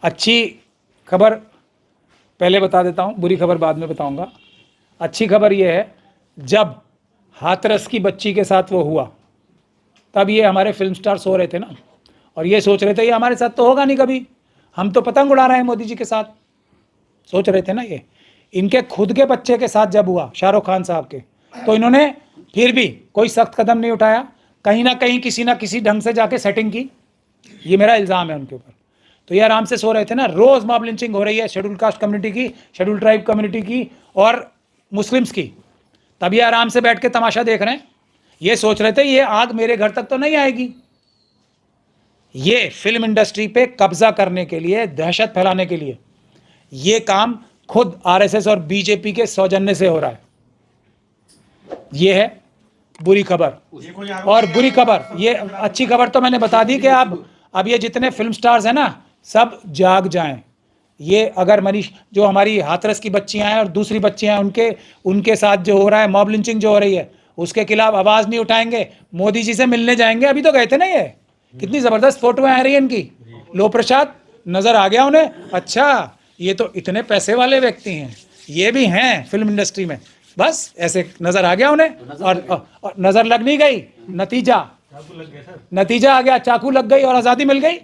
अच्छी खबर पहले बता देता हूँ, बुरी खबर बाद में बताऊँगा। अच्छी खबर ये है, जब हाथरस की बच्ची के साथ वो हुआ तब ये हमारे फिल्म स्टार सो रहे थे ना, और ये सोच रहे थे ये हमारे साथ तो होगा नहीं कभी, हम तो पतंग उड़ा रहे हैं मोदी जी के साथ, सोच रहे थे ना ये। इनके खुद के बच्चे के साथ जब हुआ शाहरुख खान साहब के, तो इन्होंने फिर भी कोई सख्त कदम नहीं उठाया, कहीं ना कहीं किसी ना किसी ढंग से जाके सेटिंग की। ये मेरा इल्ज़ाम है उनके ऊपर। तो ये आराम से सो रहे थे ना, रोज़ मॉब लिंचिंग हो रही है शेड्यूल कास्ट कम्युनिटी की, शेड्यूल ट्राइब कम्युनिटी की और मुस्लिम्स की, तब ये आराम से बैठ के तमाशा देख रहे हैं। ये सोच रहे थे ये आग मेरे घर तक तो नहीं आएगी। ये फिल्म इंडस्ट्री पे कब्जा करने के लिए, दहशत फैलाने के लिए ये काम खुद आरएसएस और बीजेपी के सौजन्य से हो रहा है। ये है बुरी खबर। और बुरी खबर, ये अच्छी खबर तो मैंने बता दी कि अब ये जितने फिल्म स्टार्स हैं ना, सब जाग जाएं। ये अगर मनीष, जो हमारी हाथरस की बच्चियां हैं और दूसरी बच्चियां हैं, उनके साथ जो हो रहा है मॉब लिंचिंग जो हो रही है, उसके खिलाफ आवाज़ नहीं उठाएंगे, मोदी जी से मिलने जाएंगे। अभी तो गए थे ना, ये कितनी ज़बरदस्त फोटोएं आ रही हैं इनकी। लो प्रसाद नज़र आ गया उन्हें, अच्छा ये तो इतने पैसे वाले व्यक्ति हैं, ये भी हैं फिल्म इंडस्ट्री में, बस ऐसे नज़र आ गया उन्हें। और नज़र लग नहीं गई, नतीजा आ गया, चाकू लग गई और आज़ादी मिल गई।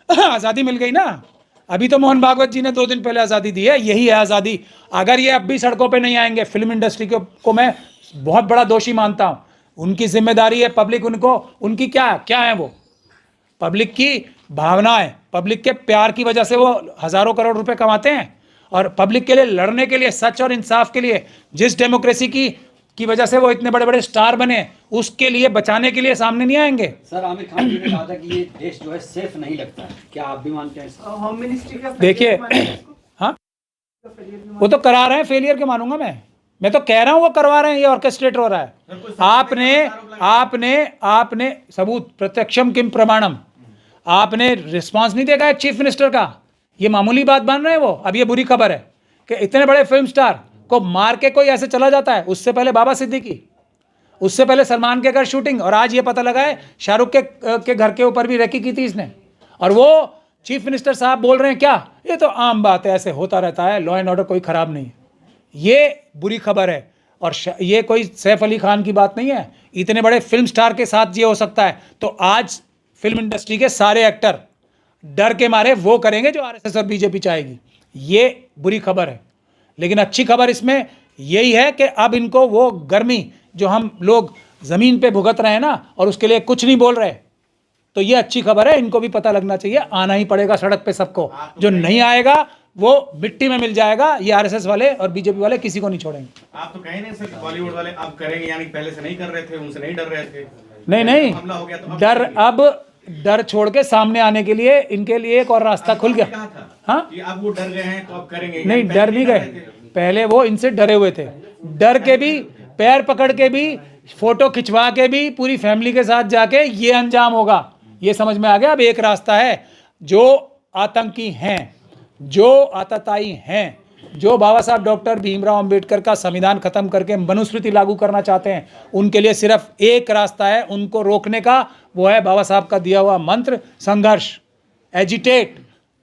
आज़ादी मिल गई ना। अभी तो मोहन भागवत जी ने 2 दिन पहले आज़ादी दी है, यही है आज़ादी। अगर ये अब भी सड़कों पे नहीं आएंगे, फिल्म इंडस्ट्री को मैं बहुत बड़ा दोषी मानता हूँ। उनकी जिम्मेदारी है, पब्लिक उनकी क्या है, वो पब्लिक की भावनाएं, पब्लिक के प्यार की वजह से वो हज़ारों करोड़ रुपए कमाते हैं, और पब्लिक के लिए लड़ने के लिए, सच और इंसाफ के लिए, जिस डेमोक्रेसी की वजह से वो इतने बड़े बड़े स्टार बने, उसके लिए बचाने के लिए सामने नहीं आएंगे। सर, आमिर खान जी ने कहा था कि ये देश जो है सेफ नहीं लगता है, क्या आप भी मानते हैं? होम मिनिस्ट्री का देखिए, हाँ वो तो करा रहे हैं, फेलियर के मानूंगा मैं तो कह रहा हूँ वो करवा रहे हैं, ये ऑर्केस्ट्रेट हो रहा है। आपने सबूत, प्रत्यक्षम किम प्रमाणम, आपने रिस्पांस नहीं देखा है चीफ मिनिस्टर का। ये मामूली बात मान रहे हैं वो। अब ये बुरी खबर है कि इतने बड़े फिल्म स्टार को मार के कोई ऐसे चला जाता है। उससे पहले बाबा सिद्दीकी, उससे पहले सलमान के घर शूटिंग, और आज ये पता लगा है शाहरुख के घर के ऊपर भी रेकी की थी इसने। और वो चीफ मिनिस्टर साहब बोल रहे हैं क्या, ये तो आम बात है, ऐसे होता रहता है, लॉ एंड ऑर्डर कोई खराब नहीं है। ये बुरी खबर है। और ये कोई सैफ अली खान की बात नहीं है, इतने बड़े फिल्म स्टार के साथ ये हो सकता है। तो आज फिल्म इंडस्ट्री के सारे एक्टर डर के मारे वो करेंगे जो आरएसएस और बीजेपी चाहेगी। ये बुरी खबर है। लेकिन अच्छी खबर इसमें यही है कि अब इनको वो गर्मी जो हम लोग ज़मीन पे भुगत रहे हैं ना, और उसके लिए कुछ नहीं बोल रहे, तो ये अच्छी खबर है। इनको भी पता लगना चाहिए, आना ही पड़ेगा सड़क पे सबको। जो नहीं आएगा वो मिट्टी में मिल जाएगा। ये आरएसएस वाले और बीजेपी वाले किसी को नहीं छोड़ेंगे। आप तो कहे नहीं सर बॉलीवुड वाले अब करेंगे, यानी पहले से नहीं कर रहे थे, उनसे नहीं डर रहे थे? नहीं, हमला हो गया तो डर, अब डर छोड़ के सामने आने के लिए इनके लिए एक और रास्ता खुल गया। हाँ, अब वो डर गए हैं तो अब करेंगे? नहीं, डर नहीं गए, पहले वो इनसे डरे हुए थे। डर के भी, पैर पकड़ के भी, फोटो खिंचवा के भी, पूरी फैमिली के साथ जाके ये अंजाम होगा, ये समझ में आ गया। अब एक रास्ता है, जो आतंकी हैं, जो आतताई हैं, जो बाबा साहब डॉक्टर भीमराव अंबेडकर का संविधान खत्म करके मनुस्मृति लागू करना चाहते हैं, उनके लिए सिर्फ एक रास्ता है उनको रोकने का, वो है बाबा साहब का दिया हुआ मंत्र, संघर्ष, एजिटेट,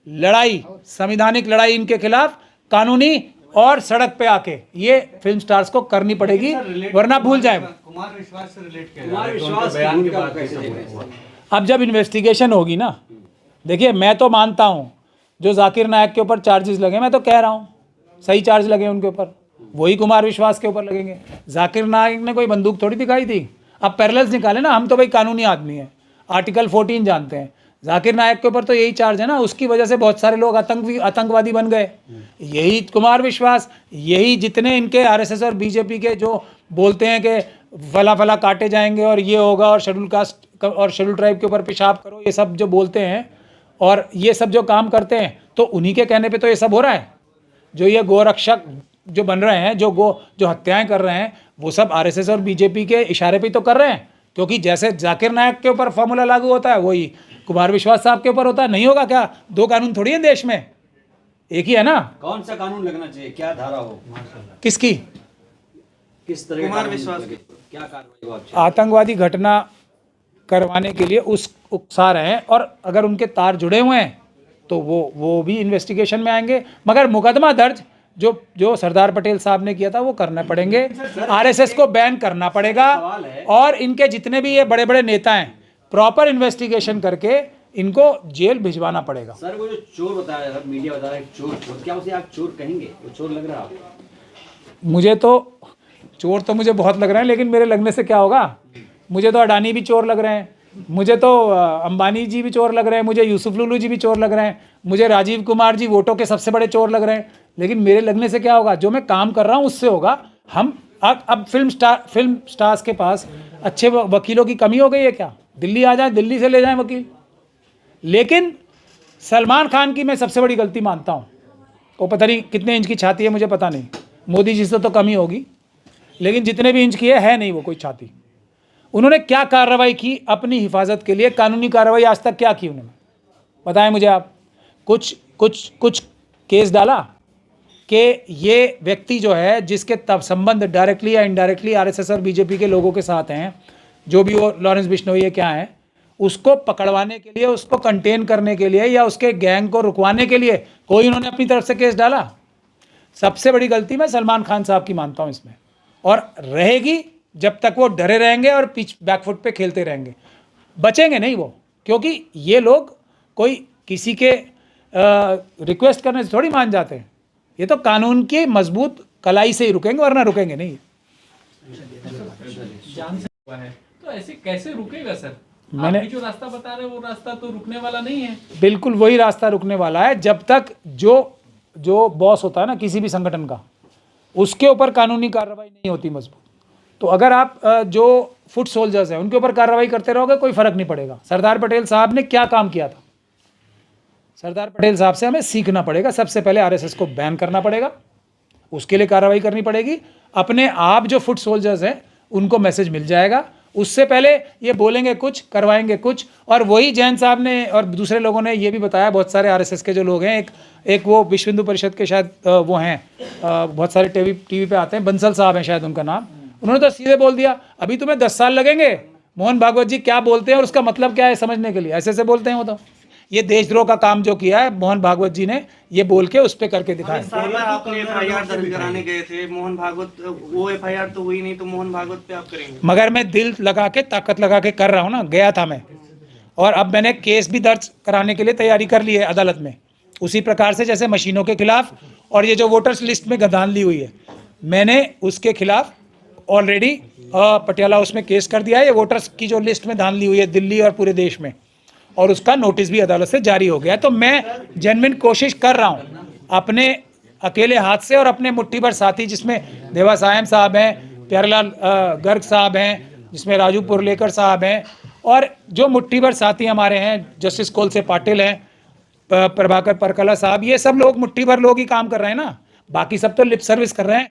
लड़ाई, संवैधानिक लड़ाई इनके खिलाफ, कानूनी और सड़क पे आके ये फिल्म स्टार्स को करनी पड़ेगी, वरना भूल जाए। कुमार विश्वास से रिलेट अब जब इन्वेस्टिगेशन होगी ना, देखिए मैं तो मानता हूँ जो जाकिर नायक के ऊपर चार्जेस लगे, मैं तो कह रहा हूँ सही चार्ज लगे उनके ऊपर, वही कुमार विश्वास के ऊपर लगेंगे। जाकिर नायक ने कोई बंदूक थोड़ी दिखाई थी। अब पैरेलल्स निकाले ना, हम तो भाई कानूनी आदमी हैं, आर्टिकल 14 जानते हैं। जाकिर नायक के ऊपर तो यही चार्ज है ना, उसकी वजह से बहुत सारे लोग आतंकवादी बन गए। यही कुमार विश्वास, यही जितने इनके आरएसएस और बीजेपी के जो बोलते हैं कि फला फला काटे जाएंगे और ये होगा और शेड्यूल कास्ट और शेड्यूल ट्राइब के ऊपर पेशाब करो, ये सब जो बोलते हैं और ये सब जो काम करते हैं, तो उन्हीं के कहने पे तो ये सब हो रहा है। जो ये गोरक्षक जो बन रहे हैं, जो हत्याएं कर रहे हैं, वो सब आरएसएस और बीजेपी के इशारे पे तो कर रहे हैं। क्योंकि जैसे जाकिर नायक के ऊपर फॉर्मूला लागू होता है, वही कुमार विश्वास साहब के ऊपर होता है। नहीं होगा क्या? 2 कानून थोड़ी है देश में, एक ही है ना। कौन सा कानून लगना चाहिए, क्या धारा हो, किसकी, किस तरह कुमार विश्वास की क्या कार्रवाई हो? आतंकवादी घटना करवाने के लिए उकसा रहे हैं, और अगर उनके तार जुड़े हुए हैं तो वो भी इन्वेस्टिगेशन में आएंगे। मगर मुकदमा दर्ज जो सरदार पटेल साहब ने किया था वो करने पड़ेंगे। आरएसएस को बैन करना पड़ेगा और इनके जितने भी ये बड़े बड़े नेता हैं प्रॉपर इन्वेस्टिगेशन करके इनको जेल भिजवाना पड़ेगा। सर वो जो चोर बताया जा रहा है, मीडिया बता रहा है चोर, क्या उसे आप चोर कहेंगे? वो चोर लग रहा है आपको? मुझे तो चोर तो मुझे बहुत लग रहे हैं, लेकिन मेरे लगने से क्या होगा? मुझे तो अडानी भी चोर लग रहे हैं, मुझे तो अंबानी जी भी चोर लग रहे हैं, मुझे यूसुफ लुलू जी भी चोर लग रहे हैं, मुझे राजीव कुमार जी वोटों के सबसे बड़े चोर लग रहे हैं। लेकिन मेरे लगने से क्या होगा? जो मैं काम कर रहा हूँ उससे होगा। हम अब फिल्म स्टार्स के पास अच्छे वकीलों की कमी हो गई है क्या? दिल्ली आ जाए, दिल्ली से ले जाएं वकील। लेकिन सलमान खान की मैं सबसे बड़ी गलती मानता हूँ। वो पता नहीं कितने इंच की छाती है, मुझे पता नहीं, मोदी जी से तो कमी होगी, लेकिन जितने भी इंच की है नहीं वो कोई छाती। उन्होंने क्या कार्रवाई की अपनी हिफाजत के लिए? कानूनी कार्रवाई आज तक क्या की उन्होंने? बताएं मुझे आप। कुछ केस डाला कि ये व्यक्ति जो है जिसके तब संबंध डायरेक्टली या इनडायरेक्टली आरएसएस और बीजेपी के लोगों के साथ हैं, जो भी वो लॉरेंस बिश्नोई है क्या है, उसको पकड़वाने के लिए, उसको कंटेन करने के लिए या उसके गैंग को रुकवाने के लिए कोई उन्होंने अपनी तरफ से केस डाला? सबसे बड़ी गलती मैं सलमान खान साहब की मानता हूँ इसमें, और रहेगी जब तक वो डरे रहेंगे और पिच बैकफुट पे खेलते रहेंगे। बचेंगे नहीं वो, क्योंकि ये लोग कोई किसी के रिक्वेस्ट करने से थोड़ी मान जाते हैं। ये तो कानून की मजबूत कलाई से ही रुकेंगे, वरना रुकेंगे नहीं। जान से हुआ है तो ऐसे कैसे रुकेगा सर? मैंने जो रास्ता बता रहे हैं वो रास्ता तो रुकने वाला नहीं है। बिल्कुल वही रास्ता रुकने वाला है जब तक जो बॉस होता है ना किसी भी संगठन का, उसके ऊपर कानूनी कार्रवाई नहीं होती मजबूत। तो अगर आप जो फुट सोल्जर्स हैं उनके ऊपर कार्रवाई करते रहोगे कोई फर्क नहीं पड़ेगा। सरदार पटेल साहब ने क्या काम किया था? सरदार पटेल साहब से हमें सीखना पड़ेगा। सबसे पहले आरएसएस को बैन करना पड़ेगा, उसके लिए कार्रवाई करनी पड़ेगी। अपने आप जो फुट सोल्जर्स हैं उनको मैसेज मिल जाएगा। उससे पहले ये बोलेंगे कुछ, करवाएंगे कुछ। और वही जैन साहब ने और दूसरे लोगों ने ये भी बताया, बहुत सारे आरएसएस के जो लोग हैं, एक वो विश्व हिंदू परिषद के शायद वो हैं, बहुत सारे टीवी पे आते हैं, बंसल साहब हैं शायद उनका नाम। उन्होंने तो सीधे बोल दिया अभी तुम्हें 10 साल लगेंगे। मोहन भागवत जी क्या बोलते हैं और उसका मतलब क्या है समझने के लिए, ऐसे बोलते हैं वो। तो ये देशद्रोह का काम जो किया है मोहन भागवत जी ने, ये बोल के उस पर करके दिखाया। आप एफआईआर दर्ज कराने गए थे, मोहन भागवत, वो एफआईआर तो हुई नहीं, तो मोहन भागवत पे आप करेंगे? मगर मैं दिल लगा के, ताकत लगा के कर रहा हूँ ना। गया था मैं, और अब मैंने केस भी दर्ज कराने के लिए तैयारी कर ली है अदालत में, उसी प्रकार से जैसे मशीनों के खिलाफ और ये जो वोटर्स लिस्ट में धांधली हुई है, मैंने उसके खिलाफ ऑलरेडी पटियाला उसमें केस कर दिया है। ये वोटर्स की जो लिस्ट में धांधली हुई है दिल्ली और पूरे देश में, और उसका नोटिस भी अदालत से जारी हो गया है। तो मैं जेन्युइन कोशिश कर रहा हूँ अपने अकेले हाथ से, और अपने मुट्ठी भर साथी जिसमें देवा सायम साहब हैं, प्यारेलाल गर्ग साहब हैं, जिसमें राजू पुरलेकर साहब हैं, और जो मुट्ठी भर साथी हमारे हैं, जस्टिस कोलसे पाटिल हैं, प्रभाकर परकला साहब, ये सब लोग मुट्ठी भर लोग ही काम कर रहे हैं ना। बाकी सब तो लिप सर्विस कर रहे हैं।